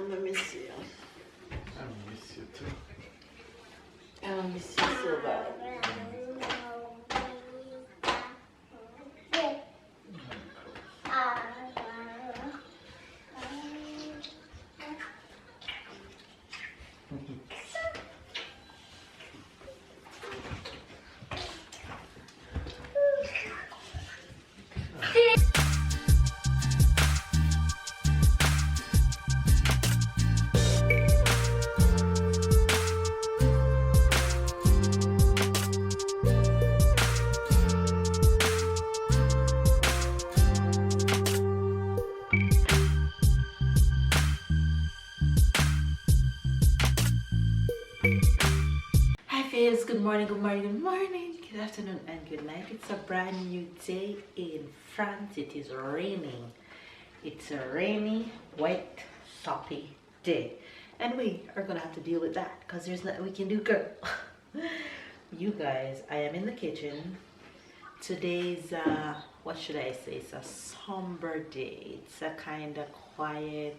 gonna miss you. I miss you too. I miss you so bad. Good morning, good morning, good morning, good afternoon and good night. It's a brand new day in France. It is raining. It's a rainy, wet, soppy day. And we are gonna have to deal with that because there's nothing we can do, girl. You guys, I am in the kitchen. Today's, what should I say? It's a somber day. It's a kind of quiet,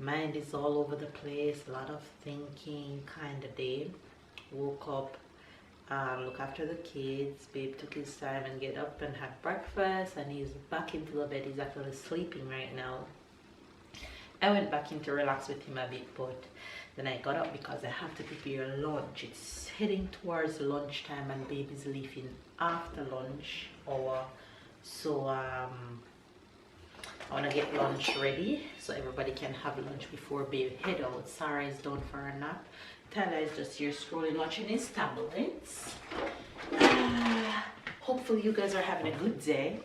mind is all over the place, a lot of thinking kind of day. Woke up, look after the kids. Babe took his time and get up and have breakfast, and he's back into the bed. He's actually sleeping right now. I went back in to relax with him a bit, but then I got up because I have to prepare lunch. It's heading towards lunchtime and babe is leaving after lunch hour, so I want to get lunch ready so everybody can have lunch before babe head out. Sarah is down for a nap. Tyler is just here scrolling, watching his tablets. Hopefully you guys are having a good day.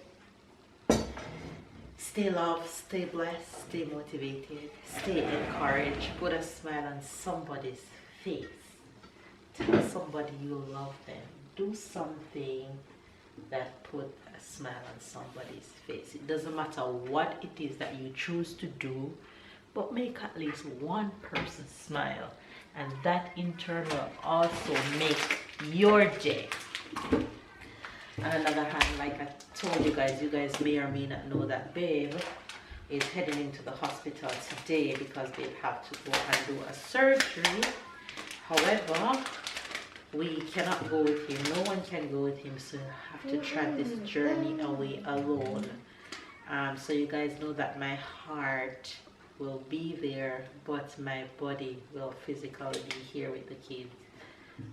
Stay loved, stay blessed, stay motivated, stay encouraged. Put a smile on somebody's face. Tell somebody you love them. Do something that put a smile on somebody's face. It doesn't matter what it is that you choose to do, but make at least one person smile. And that in turn will also make your day. On another hand, like I told you guys may or may not know that babe is heading into the hospital today because they have to go and do a surgery. However, we cannot go with him. No one can go with him, so you have to try this journey away alone. So you guys know that my heart will be there, but my body will physically be here with the kids.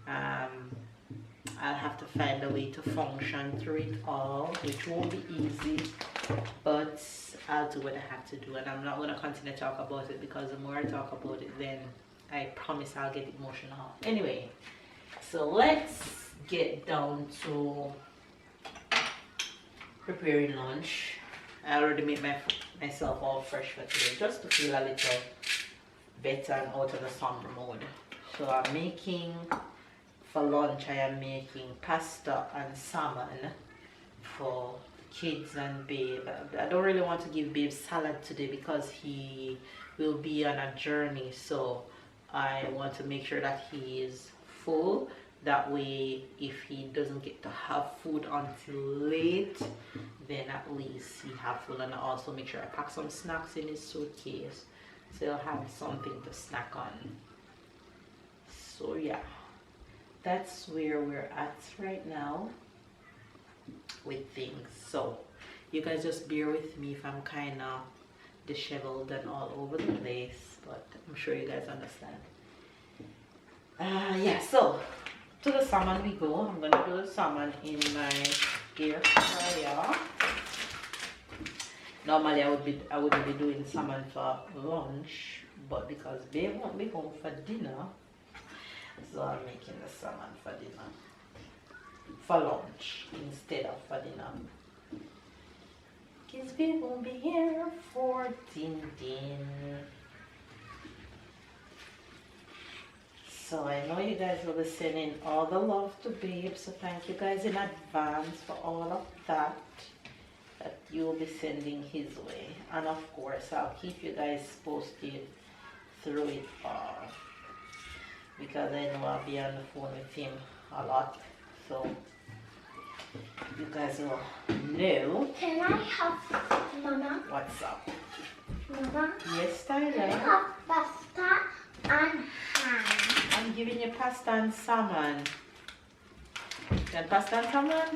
I'll have to find a way to function through it all, which won't be easy, but I'll do what I have to do. And I'm not going to continue to talk about it because the more I talk about it, then I promise I'll get emotional. Anyway, so let's get down to preparing lunch. I already made myself all fresh for today just to feel a little better and out of the somber mode. So I'm making, for lunch I am making pasta and salmon for kids and babe. I don't really want to give babe salad today because he will be on a journey, so I want to make sure that he is full. That way, if he doesn't get to have food until late, then at least he have food. And I also make sure I pack some snacks in his suitcase so he'll have something to snack on. So yeah, that's where we're at right now with things. So you guys just bear with me if I'm kind of disheveled and all over the place, but I'm sure you guys understand. Yeah, so to the salmon we go. I'm going to do the salmon in my air fryer. Normally I wouldn't be doing salmon for lunch, but because babe won't be home for dinner, so I'm making the salmon for dinner, for lunch instead of for dinner. Because babe won't be here for dinner. So I know you guys will be sending all the love to babe, so thank you guys in advance for all of that you will be sending his way. And of course I'll keep you guys posted through it all because I know I'll be on the phone with him a lot, so you guys will know. Can I have Mama? What's up? Mama? Yes, Tyler? Can I pasta and salmon. You had pasta and salmon?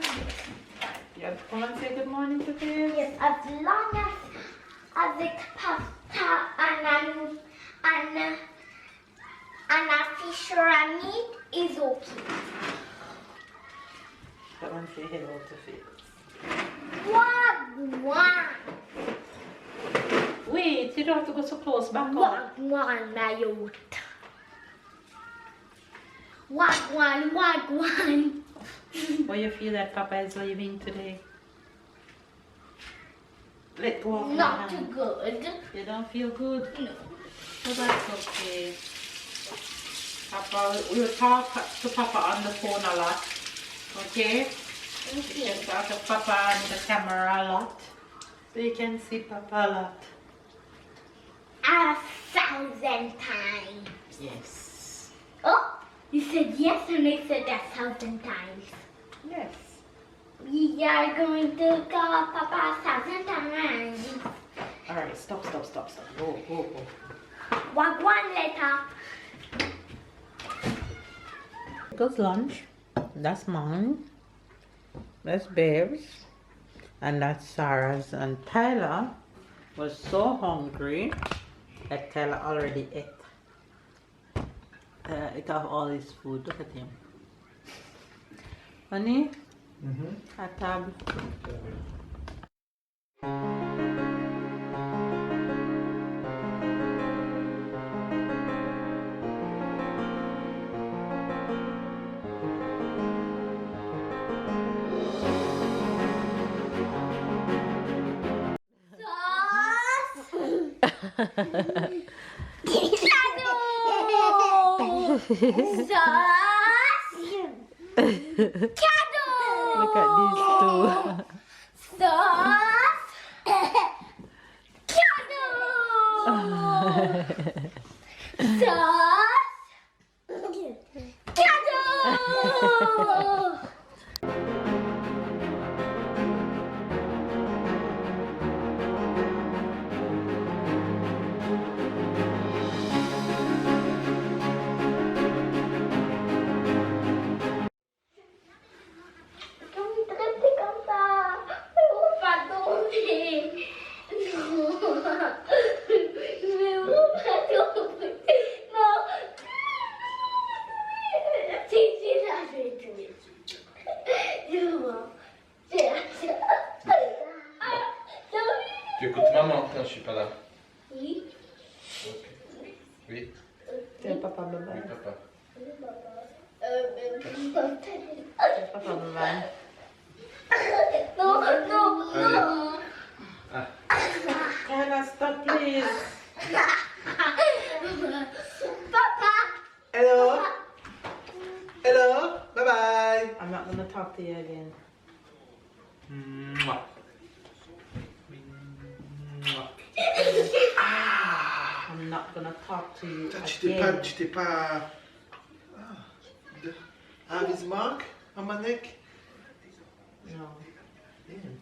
You have to come and say good morning to Dave? Yes, as long as it's pasta and a fish or a meat is okay. Come and say hello to Faith. Wagwan. Wait, you don't have to go so close. Back on. Wagwan, my youth. Wagwan, wagwan. What you feel that Papa is leaving today? Let go of my Not hand. too good. You don't feel good? No. Oh, that's okay. Papa, we'll talk to Papa on the phone a lot. Okay? You can talk to Papa on the camera a lot. So you can see Papa a lot. 1,000 times. Yes. Oh, you said yes and I said 1,000 times. Yes. We are going to call Papa 1,000 times. Alright, stop. Go. Wagwan letter. Goes lunch. That's mine. That's Babe's. And that's Sarah's. And Tyler was so hungry that Tyler already ate. Ate off all his food. Look at him. Honey? Atab. Look at these two. Tu écoutes maman quand je suis pas là. Oui. Ok. Oui. Tell Papa bye Oui, bye. papa. Tell Papa bye bye. No. Allez. Ah. Tyler, stop please. Papa. Hello. Hello. Bye bye. I'm not gonna talk to you again. Mwah. Mwah. I'm not gonna talk to you Tu again. t'es pas. Bismarck on my neck? No.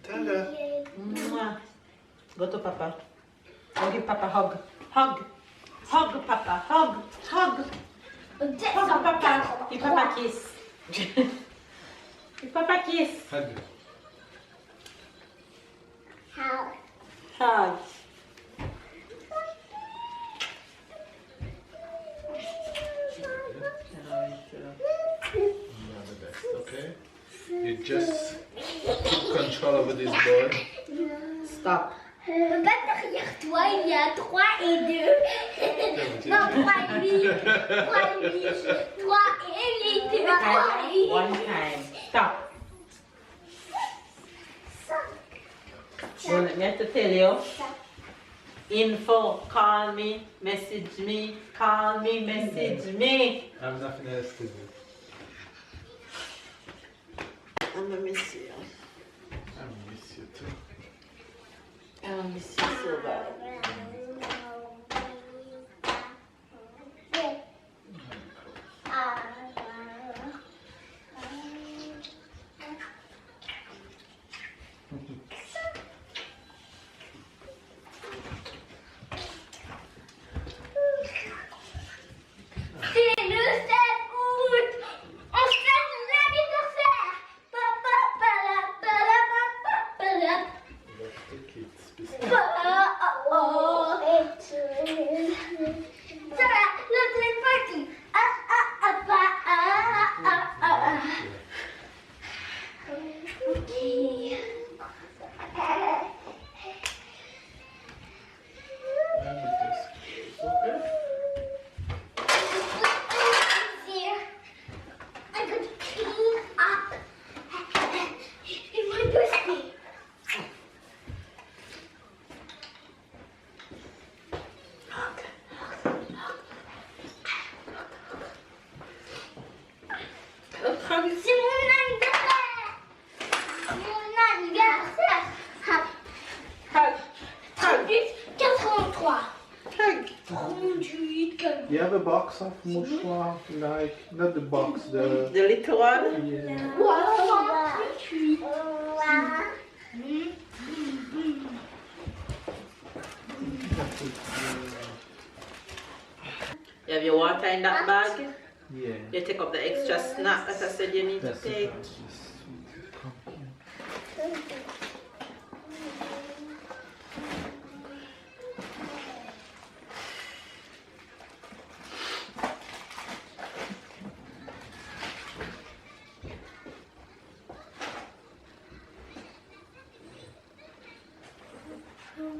Tada. Mwah. Go to Papa. Go give Papa a hug. Hug. Hug Papa. Hug. Hug. Hug Papa. Give Papa a kiss. Give Papa a kiss. Hug. How? Hug. You're the best, okay? You just keep control over this boy. Stop. Derrière toi, il y a 3 et 2. Non, 3 et 8. 3 et 8. 3 et 8. 3 et 8. One time. Stop. You want me to tell you? Info. Call me. Message me. Call me. Message me. I'm nothing else to do. I'm gonna miss you. I miss you too. I'm gonna miss you so bad. C'est le secours. You have a box of mouchoir, like, not the box, the little one? yeah. You have your water in that bag? Yeah. You take up the extra snack that I said you need to take.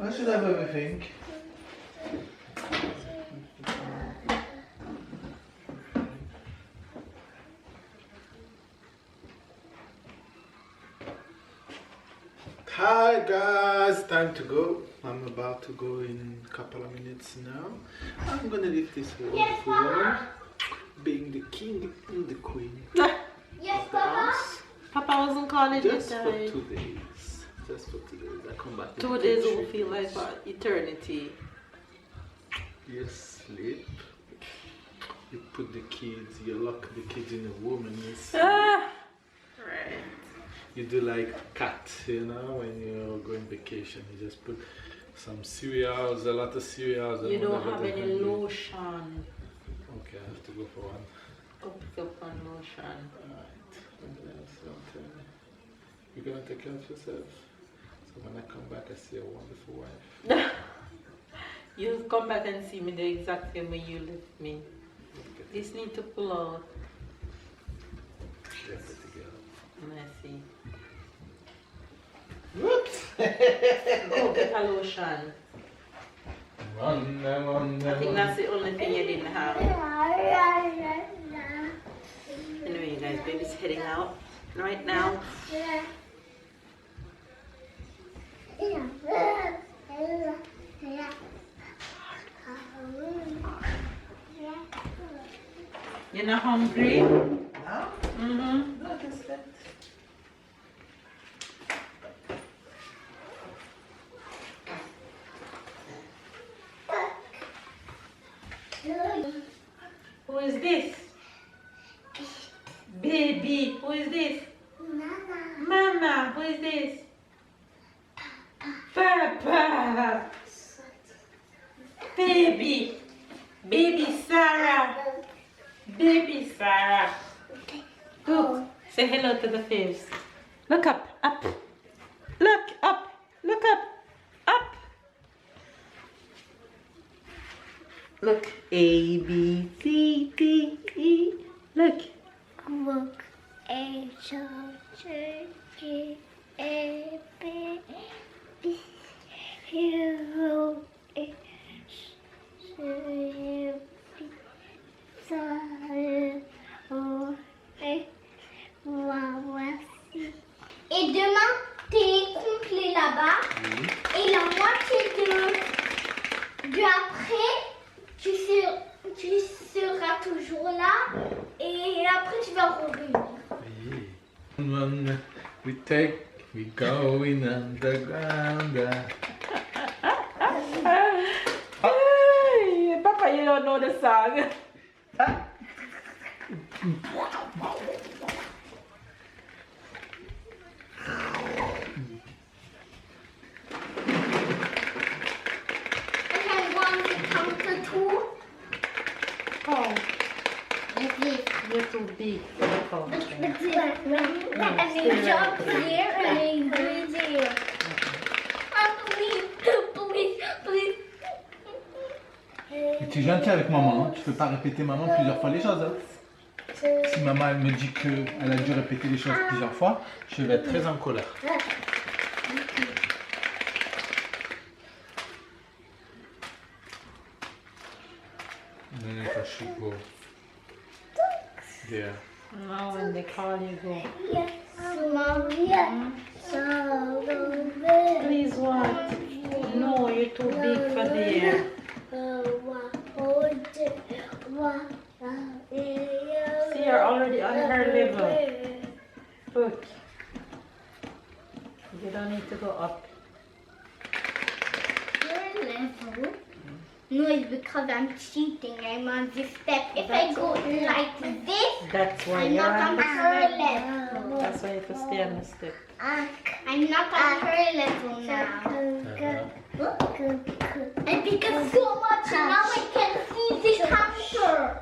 I should have everything. Hi guys, time to go. I'm about to go in a couple of minutes now. I'm gonna leave this wonderful woman being the king and the queen Yes, of the house. Papa wasn't calling you Just for today. 2 days. Just for 2 days. I come back. 2 days will feel like eternity. You sleep. You put the kids, you lock the kids in a room and you sleep. Right. You do like cat, you know, when you go on vacation. You just put some cereals, a lot of cereals. You and don't whatever have they any can do. lotion. Okay, I have to go for one. Go pick up one lotion. Alright. You're gonna take care of yourself. So when I come back, I see a wonderful wife. You'll come back and see me the exact same way you left me. Okay. This need to pull out. Yeah, put together. Messy. Whoops! Go get a lotion. I think that's the only thing you didn't have. Anyway, you guys, baby's heading out right now. You're not hungry? No? Mm-hmm. No, just that. Who is this? Baby, who is this? Mama, who is this? Papa. Baby. Baby Sarah. Baby Sarah. Look, say hello to the face. Look up, up. Look up, look up, up. Look, A, B, C, D, E. Look. Look, A, J, K, A, B, B, U, H, C, B, O, E, et demain, t'es complet là-bas. Et la moitié de après, tu seras toujours là. Et après, tu vas revenir. One, we going underground. Hey, Papa, you don't know the song. And I'm going to count the two. Oh, Like this. you're too big for the phone. And they jump here and they go there. Please. Et tu es gentil avec maman, hein? Tu peux pas répéter maman plusieurs fois les choses. Hein? Si maman elle me dit qu'elle a dû répéter les choses plusieurs fois, je vais être très en colère. Yeah. Now when they call you, go. Yes, Maria. Please what? No, you're too big for there. See, you're already on her level. Look. You don't need to go up. Your level? No, it's because I'm cheating. I'm on this step. If I go like this, That's why I'm you're not on on the her step. level. That's why you have to stay on the step. I'm not on her level now. I pick up so much and now I can see the counter.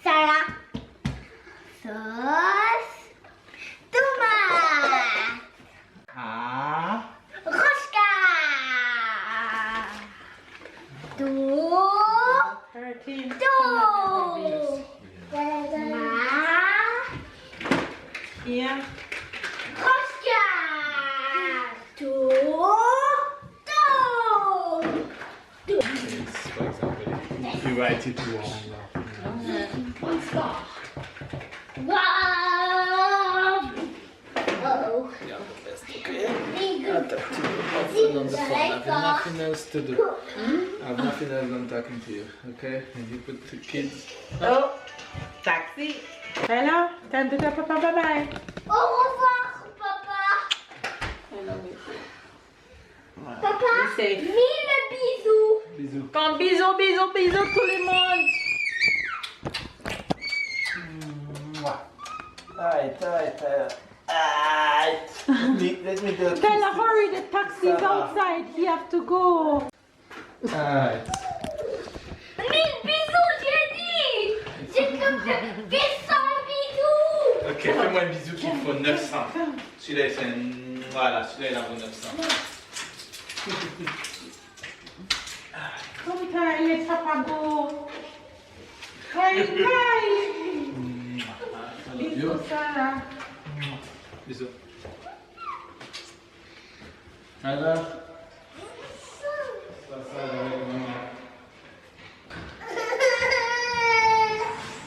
Sarah. Sos. Tomat. Rosca. Do. 13. Do. Ma. Here. Rosca. Do. Do. For example, if you write it wrong. Wow. Uh-oh. Yeah, that's okay. Big. I'll talk to you. Have fun on the phone. I have nothing else to do. I have nothing else than talking to you, okay? And you put the kids. Oh, taxi. Hello, time to tell Papa bye-bye. Au revoir, papa. Papa, Be safe. mille bisous. Bisous. Comme bisous, bisous, bisous tout le monde. Alright. Let me do a Bella, hurry, the taxi's outside. You have to go. Alright. Mille bisous, j'ai dit. J'ai fait 100 bisous. Ok, fais-moi un bisou qu'il faut 900. Celui-là, il fait un... Voilà, celui-là, il en vaut 900. Come time, let Papa go. Hi. Bisous, Sarah. Bisous. Alors?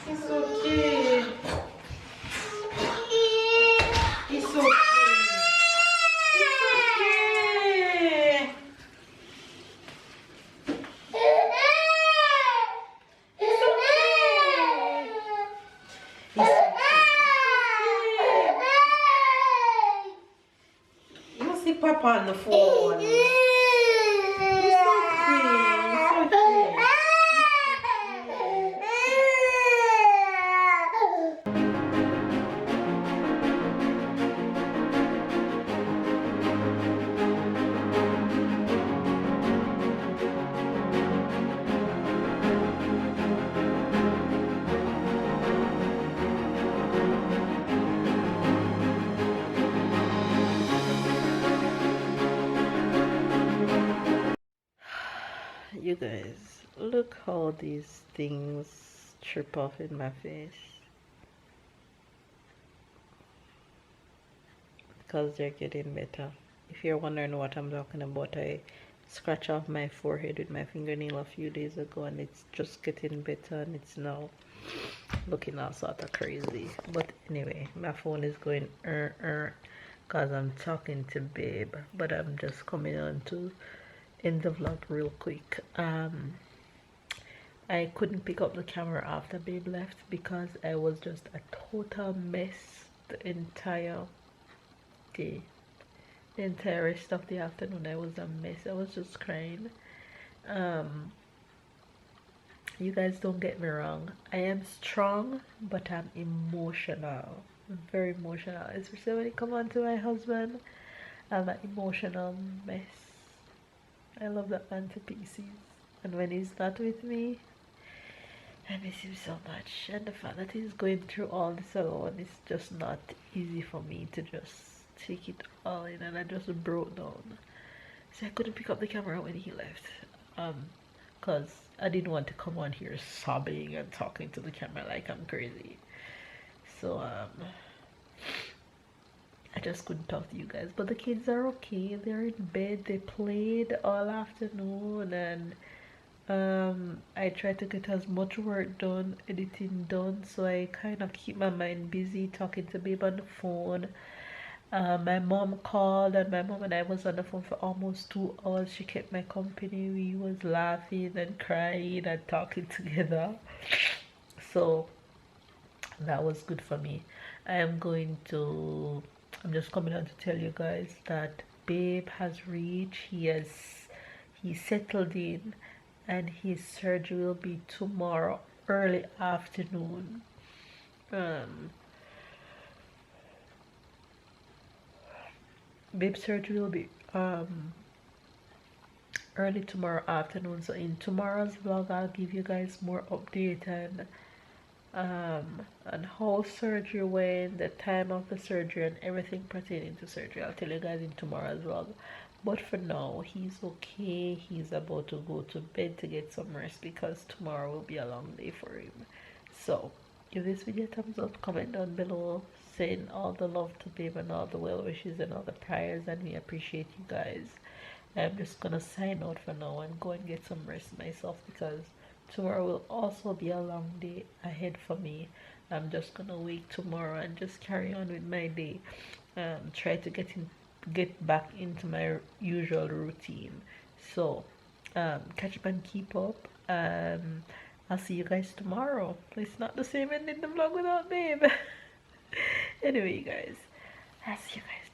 It's okay. It's okay. It's okay. You see Papa on the phone. It's okay. It's okay. You guys, look how these things trip off in my face. Because they're getting better. If you're wondering what I'm talking about, I scratched off my forehead with my fingernail a few days ago and it's just getting better and it's now looking all sort of crazy. But anyway, my phone is going because I'm talking to Babe, but I'm just coming on to end the vlog real quick. I couldn't pick up the camera after Babe left because I was just a total mess the entire day. The entire rest of the afternoon I was a mess. I was just crying. You guys don't get me wrong, I am strong but I'm emotional. I'm very emotional, especially when it comes on to my husband. I'm an emotional mess. I love that man to pieces, and when he's not with me, I miss him so much. And the fact that he's going through all this alone is just not easy for me to just take it all in, and I just broke down. So I couldn't pick up the camera when he left, because I didn't want to come on here sobbing and talking to the camera like I'm crazy. So I just couldn't talk to you guys, but the kids are okay. They're in bed. They played all afternoon, and I tried to get as much work done, editing done, so I kind of keep my mind busy talking to Babe on the phone. My mom called, and my mom and I was on the phone for almost 2 hours. She kept my company. We was laughing and crying and talking together. So that was good for me. I'm just coming on to tell you guys that babe has reached, he's settled in, and his surgery will be tomorrow early afternoon. Babe surgery will be early tomorrow afternoon, so in tomorrow's vlog I'll give you guys more update and how surgery went, the time of the surgery, and everything pertaining to surgery. I'll tell you guys in tomorrow's vlog. But for now, he's okay. He's about to go to bed to get some rest because tomorrow will be a long day for him. So give this video a thumbs up, comment down below, send all the love to babe and all the well wishes and all the prayers, and we appreciate you guys. I'm just gonna sign out for now and go and get some rest myself because tomorrow will also be a long day ahead for me. I'm just gonna wake tomorrow and just carry on with my day. Try to get back into my usual routine. So catch up and keep up. I'll see you guys tomorrow. It's not the same ending the vlog without babe. Anyway, guys, I'll see you guys